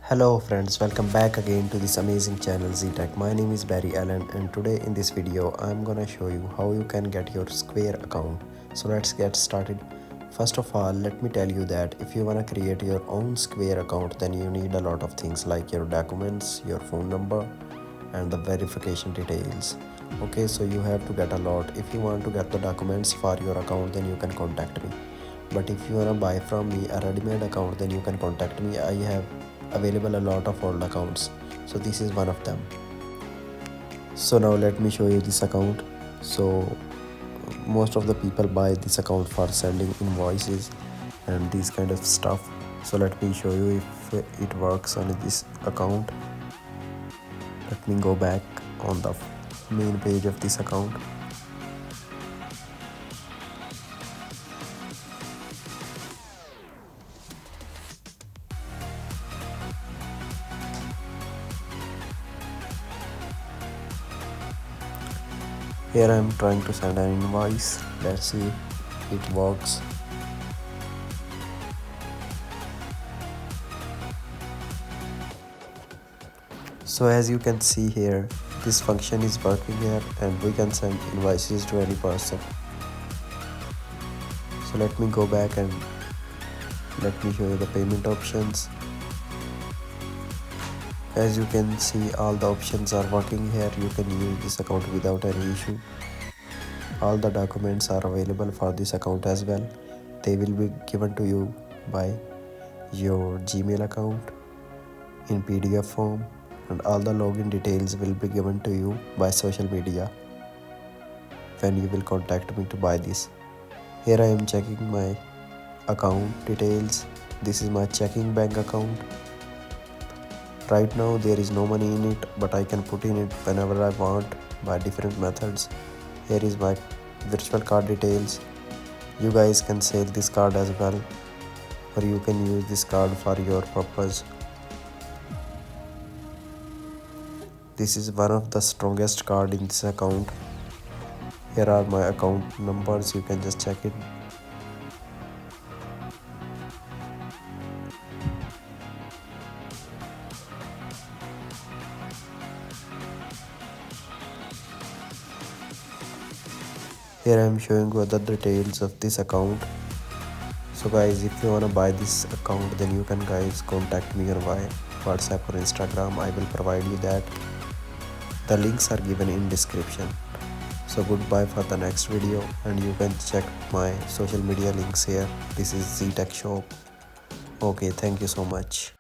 Hello friends, welcome back again to this amazing channel ZTech. My name is Barry Allen and today in this video I'm gonna show you how you can get your Square account. So let's get started. First of all, let me tell you that if you wanna create your own Square account, then you need a lot of things like your documents, your phone number and the verification details. Okay, so you have to get a lot. If you want to get the documents for your account, then you can contact me. But if you wanna buy from me a ready-made account, then you can contact me. I have available a lot of old accounts, so this is one of them. So now let me show you this account. So most of the people buy this account for sending invoices and these kind of stuff. So let me show you if it works on this account. Let me go back on the main page of this account. Here I am trying to send an invoice. Let's see if it works. So as you can see here, this function is working here and we can send invoices to any person. So let me go back and let me show you the payment options. As you can see, all the options are working here. You can use this account without any issue. All the documents are available for this account as well. They will be given to you by your Gmail account in PDF form, and all the login details will be given to you by social media when you will contact me to buy this. Here I am checking my account details. This is my checking bank account. Right now there is no money in it, but I can put in it whenever I want by different methods. Here is my virtual card details. You guys can sell this card as well, or you can use this card for your purpose. This is one of the strongest card in this account. Here are my account numbers, you can just check it. Here I am showing you the details of this account. So guys, if you wanna buy this account, then you can guys contact me on my WhatsApp or Instagram. I will provide you that. The links are given in description. So goodbye for the next video, and you can check my social media links here. This is ZTech Shop. Okay, thank you so much.